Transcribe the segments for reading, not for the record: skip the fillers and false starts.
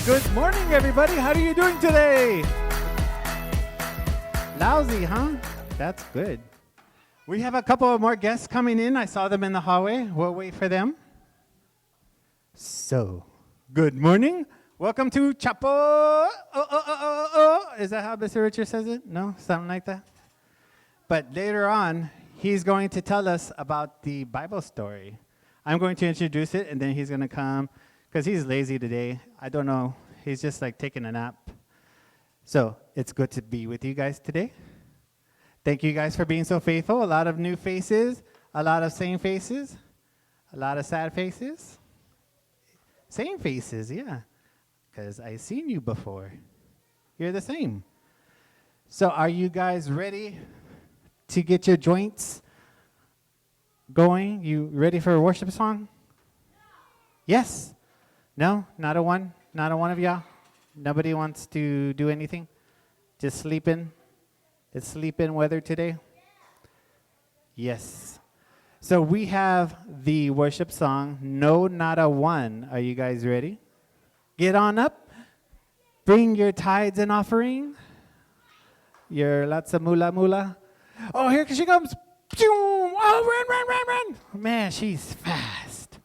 Good morning, everybody. How are you doing today? Lousy, huh? That's good. We have a couple of more guests coming in. I saw them in the hallway. We'll wait for them. So, good morning. Welcome to Chapo. Is that how Mr. Richard says it? No? Something like that? But later on, he's going to tell us about the Bible story. I'm going to introduce it, and then he's going to come, because he's lazy today. I don't know. He's just like taking a nap. So it's good to be with you guys today. Thank you guys for being so faithful. A lot of new faces, a lot of same faces, a lot of sad faces. Same faces, yeah, because I've seen you before. You're the same. So are you guys ready to get your joints going? You ready for a worship song? Yes? No? Not a one? Not a one of y'all? Nobody wants to do anything? Just sleeping? It's sleep-in weather today? Yes. So we have the worship song, No, Not a One. Are you guys ready? Get on up. Bring your tithes and offering. Your lots of mula. Oh, here she comes. Oh, run. Man, she's fast.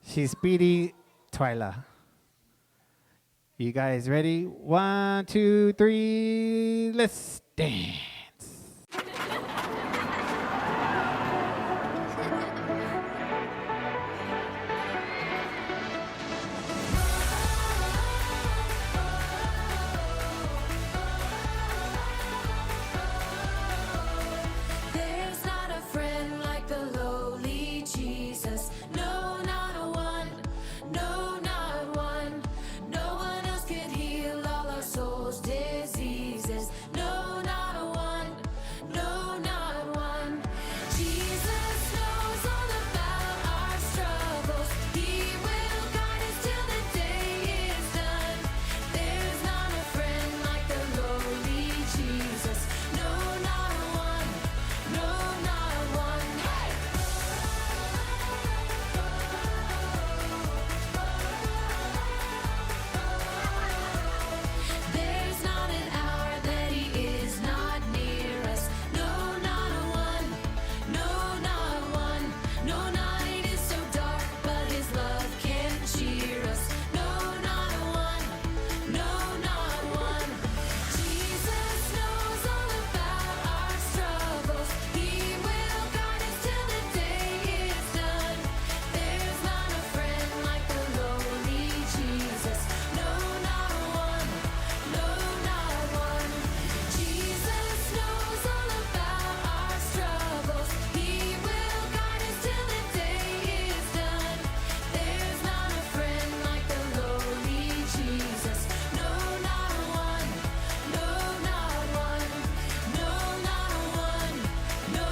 She's speedy, Twyla. You guys ready? 1, 2, 3, let's dance. There's not a friend like the lowly Jesus. No, not a one. No, not one. No one else could heal all our souls' diseases. No, not a one. No, not one. Jesus knows all about our struggles. He will guide us till the day is done. There's not a friend like the lowly Jesus. No, not a one. No, not one. Hey! There's not an hour that he is not near us. No, not a one. No, not one. No night is so dark, but his love can cheer us. No, not a one. No, not one. Jesus knows all about our struggles. He will guide us till the day is done. There's not a friend like the lowly Jesus. No, not a one. No, not one. Jesus knows all about our struggles. He will guide us till the day is done. There's not a friend like the lowly Jesus. No, not a one. No, not one. No, not a one. No,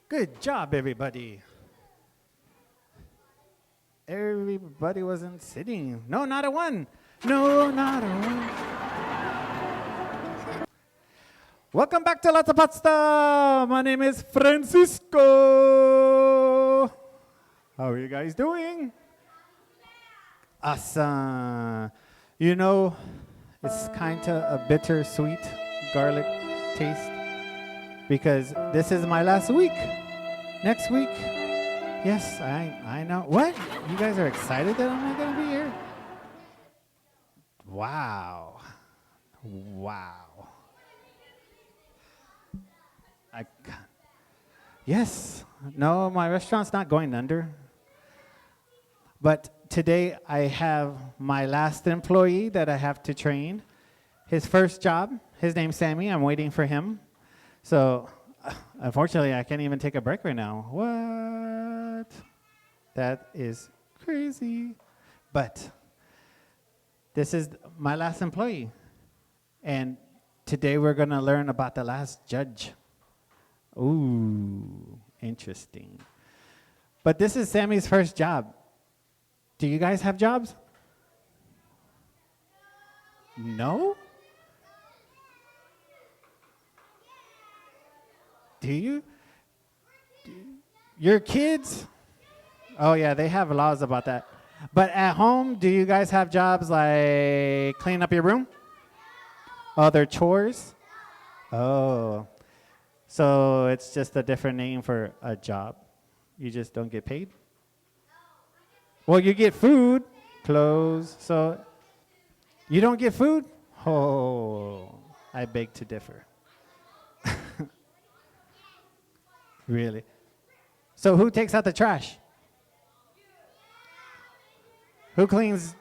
Good job, everybody. Everybody wasn't sitting. No, not a one. No, not a one. Welcome back to Lots of Pasta. My name is Francisco. How are you guys doing? Awesome. You know, it's kind of a bittersweet garlic taste because this is my last week. Next week, yes, I know. What? You guys are excited that I'm not going to be here? Wow. Yes. No, my restaurant's not going under. But today I have my last employee that I have to train. His first job, his name's Sammy. I'm waiting for him. So, unfortunately, I can't even take a break right now. What? That is crazy. But this is my last employee. And today we're going to learn about the last judge. Ooh, Interesting. But this is Sammy's first job. Do you guys have jobs? No? Do you? Your kids? Oh, yeah, they have laws about that. But at home, do you guys have jobs like clean up your room? Other chores? Oh. So it's just a different name for a job. You just don't get paid? Well, you get food, clothes, so you don't get food? Oh, I beg to differ. Really? So who takes out the trash? Who cleans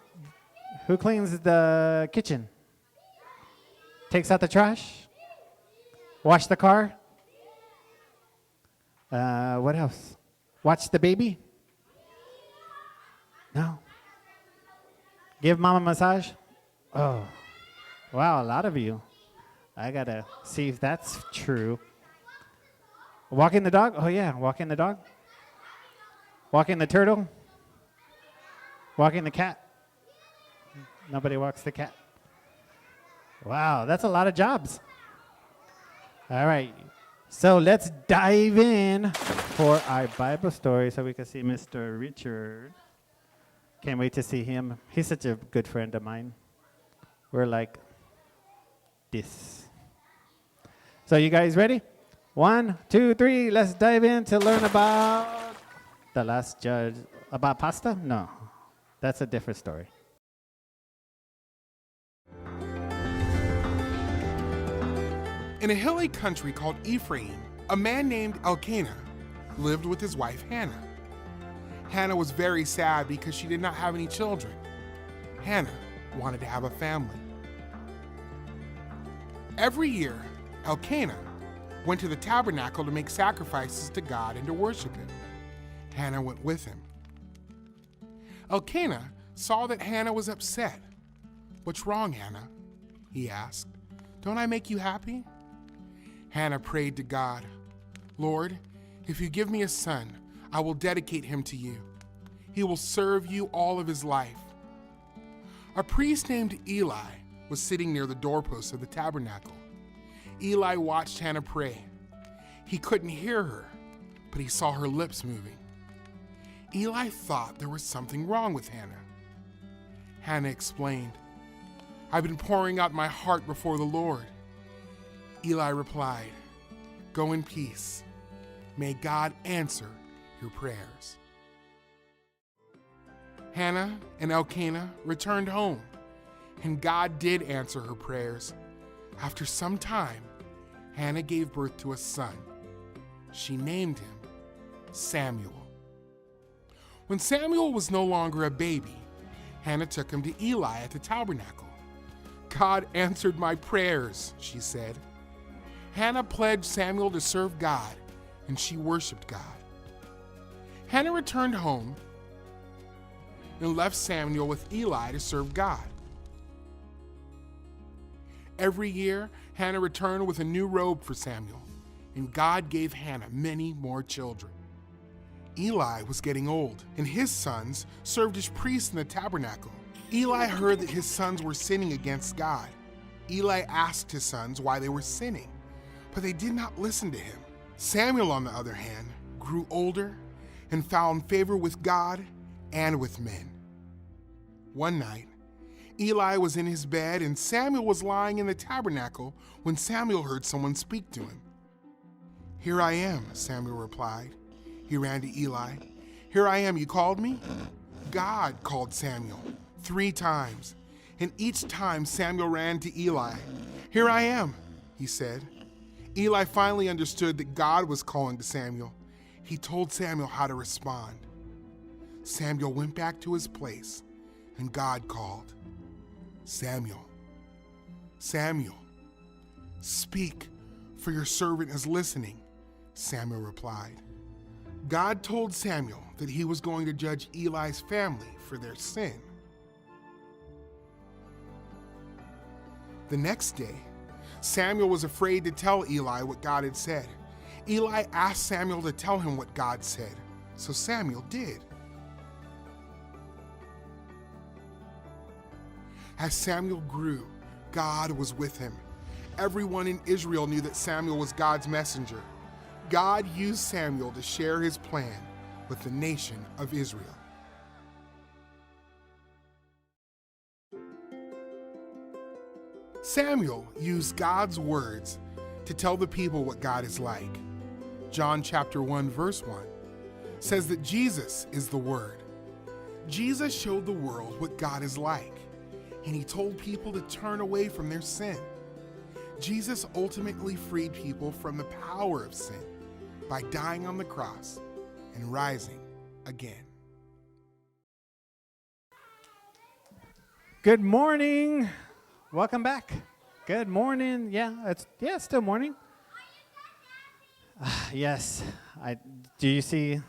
the kitchen? Takes out the trash? Wash the car? What else? Watch the baby? No. Give mom a massage? Oh, wow, a lot of you. I gotta see if that's true. Walking the dog? Oh yeah, walking the dog. Walking the turtle? Walking the cat? Nobody walks the cat. Wow, that's a lot of jobs. All right, so let's dive in for our Bible story so we can see Mr. Richard. Can't wait to see him. He's such a good friend of mine. We're like this. So you guys ready? 1, 2, 3, let's dive in to learn about the last judge. About pasta? No, that's a different story. In a hilly country called Ephraim, a man named Elkanah lived with his wife Hannah. Hannah was very sad because she did not have any children. Hannah wanted to have a family. Every year, Elkanah went to the tabernacle to make sacrifices to God and to worship him. Hannah went with him. Elkanah saw that Hannah was upset. "What's wrong, Hannah?" he asked. "Don't I make you happy?" Hannah prayed to God, "Lord, if you give me a son, I will dedicate him to you. He will serve you all of his life." A priest named Eli was sitting near the doorpost of the tabernacle. Eli watched Hannah pray. He couldn't hear her, but he saw her lips moving. Eli thought there was something wrong with Hannah. Hannah explained, "I've been pouring out my heart before the Lord." Eli replied, "Go in peace. May God answer your prayers." Hannah and Elkanah returned home, and God did answer her prayers. After some time, Hannah gave birth to a son. She named him Samuel. When Samuel was no longer a baby, Hannah took him to Eli at the tabernacle. "God answered my prayers," she said. Hannah pledged Samuel to serve God, and she worshiped God. Hannah returned home and left Samuel with Eli to serve God. Every year, Hannah returned with a new robe for Samuel, and God gave Hannah many more children. Eli was getting old, and his sons served as priests in the tabernacle. Eli heard that his sons were sinning against God. Eli asked his sons why they were sinning, but they did not listen to him. Samuel, on the other hand, grew older and found favor with God and with men. One night, Eli was in his bed and Samuel was lying in the tabernacle when Samuel heard someone speak to him. "Here I am," Samuel replied. He ran to Eli. "Here I am, you called me?" God called Samuel 3 times, and each time Samuel ran to Eli. "Here I am," he said. Eli finally understood that God was calling to Samuel. He told Samuel how to respond. Samuel went back to his place, and God called, "Samuel, Samuel." "Speak, for your servant is listening," Samuel replied. God told Samuel that he was going to judge Eli's family for their sin. The next day, Samuel was afraid to tell Eli what God had said. Eli asked Samuel to tell him what God said, so Samuel did. As Samuel grew, God was with him. Everyone in Israel knew that Samuel was God's messenger. God used Samuel to share his plan with the nation of Israel. Samuel used God's words to tell the people what God is like. John chapter 1 verse 1 says that Jesus is the Word. Jesus showed the world what God is like, and he told people to turn away from their sin. Jesus ultimately freed people from the power of sin by dying on the cross and rising again. Good morning. Welcome back. Good morning. It's still morning. Yes. Do you see?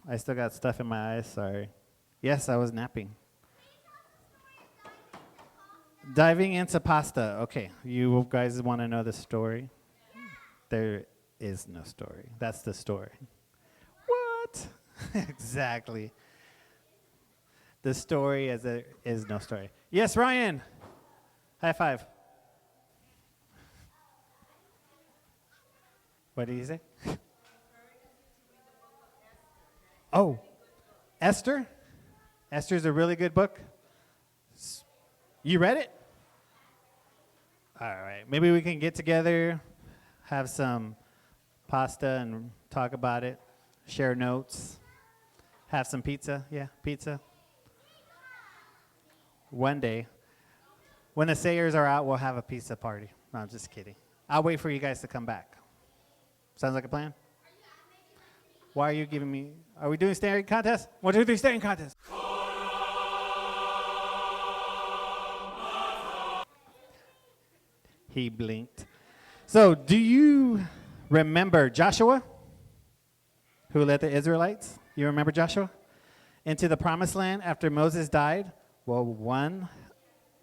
I still got stuff in my eyes. Sorry. Yes, I was napping. Diving into pasta. Okay, you guys want to know the story? There is no story. That's the story. What? Exactly. The story is there is no story. Yes, Ryan. High five. What did he say? Oh, Esther? Esther's a really good book. You read it? All right. Maybe we can get together, have some pasta and talk about it, share notes, have some pizza. Yeah, pizza. One day. When the Sayers are out, we'll have a pizza party. No, I'm just kidding. I'll wait for you guys to come back. Sounds like a plan? Why are you giving me... Are we doing staring contest? 1, 2, 3, staring contest. He blinked. So, do you remember Joshua, who led the Israelites? You remember Joshua? Into the promised land after Moses died? Well, one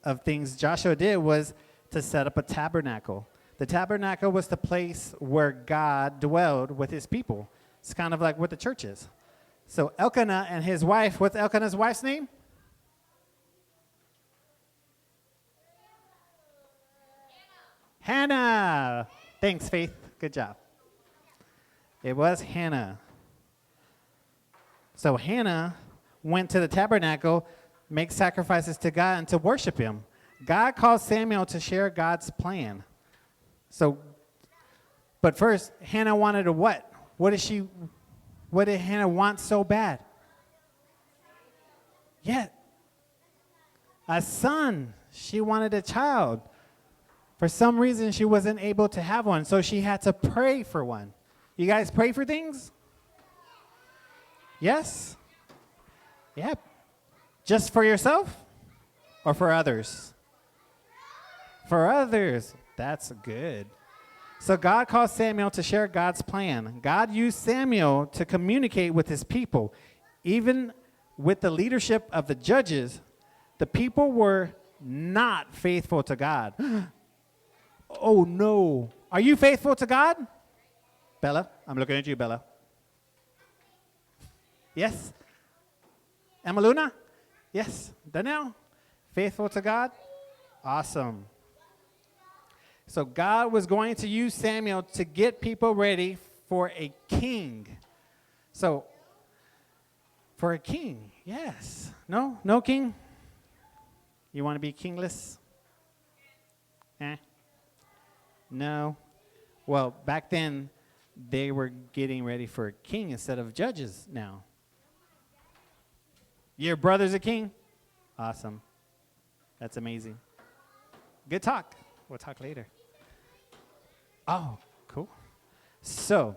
of things Joshua did was to set up a tabernacle. The tabernacle was the place where God dwelled with his people. It's kind of like what the church is. So Elkanah and his wife, what's Elkanah's wife's name? Hannah. Thanks, Faith. Good job. It was Hannah. So Hannah went to the tabernacle, make sacrifices to God, and to worship him. God called Samuel to share God's plan. So, but first, Hannah wanted a what? What did Hannah want so bad? Yeah. A son. She wanted a child. For some reason, she wasn't able to have one, so she had to pray for one. You guys pray for things? Yes? Yeah. Just for yourself or for others? For others. That's good. So God called Samuel to share God's plan. God used Samuel to communicate with his people. Even with the leadership of the judges, the people were not faithful to God. Oh, no. Are you faithful to God? Bella? I'm looking at you, Bella. Yes? Emaluna? Yes. Danielle? Faithful to God? Awesome. So God was going to use Samuel to get people ready for a king. So, for a king, yes. No? No king? You want to be kingless? No. Well, back then, they were getting ready for a king instead of judges now. Your brother's a king? Awesome. That's amazing. Good talk. We'll talk later. Oh, cool. So,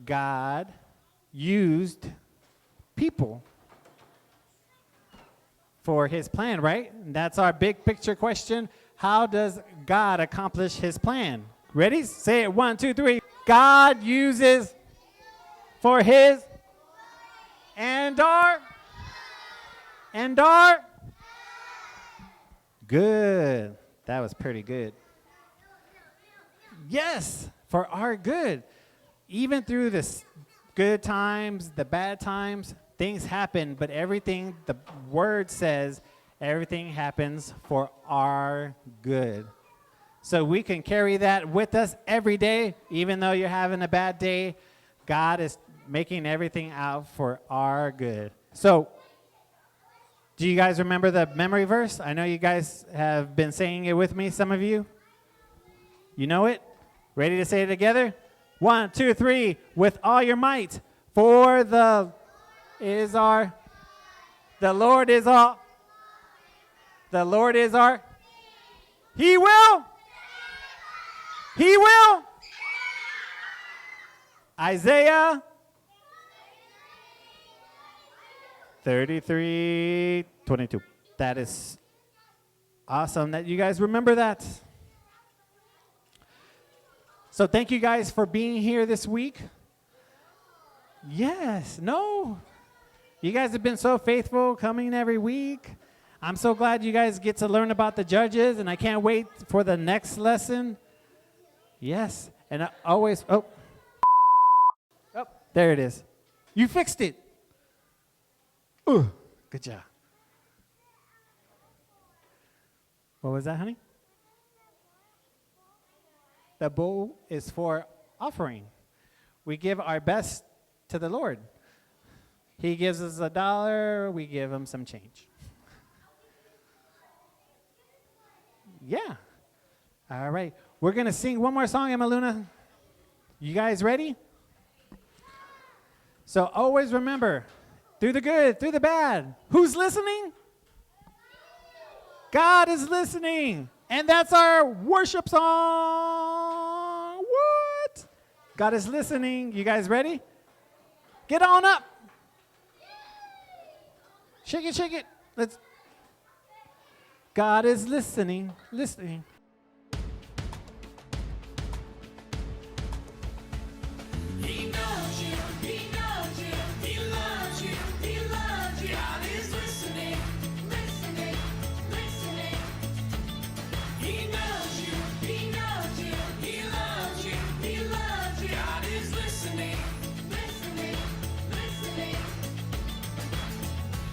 God used people for his plan, right? And that's our big picture question. How does God accomplish his plan? Ready? Say it. 1, 2, 3. God uses for his and our good. That was pretty good. Yes, for our good. Even through the good times, the bad times, things happen, but everything, the word says, everything happens for our good. So we can carry that with us every day, even though you're having a bad day. God is making everything out for our good. So, do you guys remember the memory verse? I know you guys have been saying it with me, some of you. You know it? Ready to say it together? 1, 2, 3. With all your might. For the Lord is all. The Lord is our. He will. He will. Isaiah 33:22. That is awesome that you guys remember that. So thank you guys for being here this week. Yes, no. You guys have been so faithful coming every week. I'm so glad you guys get to learn about the judges, and I can't wait for the next lesson. Yes, and I always, oh, there it is. You fixed it. Ooh, good job. What was that, honey? The bowl is for offering. We give our best to the Lord. He gives us $1, we give him some change. Yeah. All right. We're going to sing one more song, Emma Luna. You guys ready? So always remember, through the good, through the bad, who's listening? God is listening. And that's our worship song. What? God is listening. You guys ready? Get on up. Shake it, shake it. Let's. God is listening, listening. He knows you, he knows you, he loves you, he loves you. God is listening, listening, listening. He knows you, he knows you, he loves you, he loves you. God is listening, listening, listening.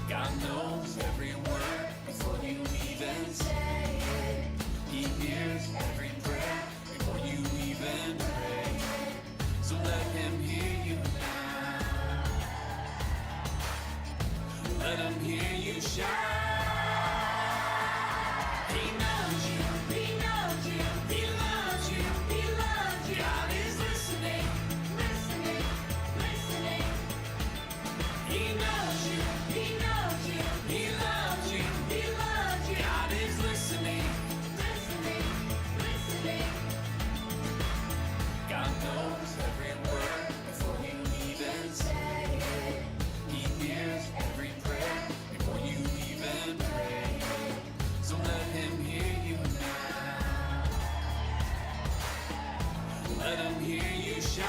God knows every word before you even say it. He hears every prayer before you even pray. So let him hear you now. Let him hear you shout. He knows you, he knows you, he loves you, he loves you. God is listening, listening, listening. He knows you, he knows you, he loves you, he loves you. God is listening, listening, listening. God knows every word before you even say it. He hears every prayer before you even pray. So let him hear you now. Let him hear you shout.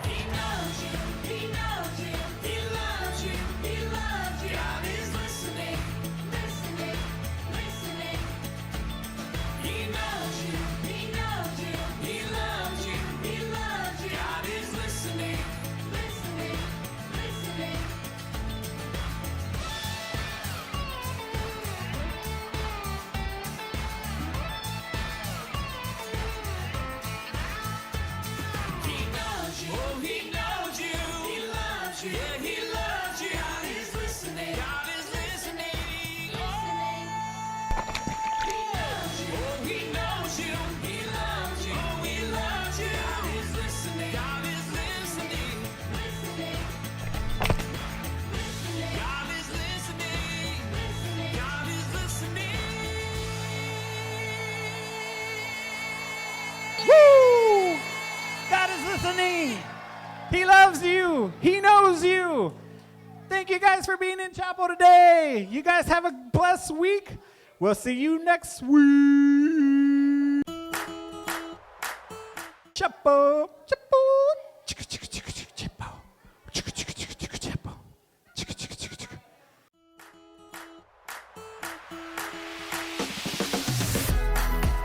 He knows you, he knows you, he loves you, he loves you. God is listening, listening, listening. He knows you, he knows you, he loves you, he loves you. God is listening, listening, listening. He knows you, oh, he knows you, he loves you, yeah, he loves you. God is listening, God is listening, he knows you, oh, he knows you, he loves you, oh, he loves you. God is listening, God is listening, listening, listening. God is listening, listening. God is listening. Woo! God is listening. He loves you. He knows you. Thank you guys for being in chapel today. You guys have a blessed week. We'll see you next week. Chapel.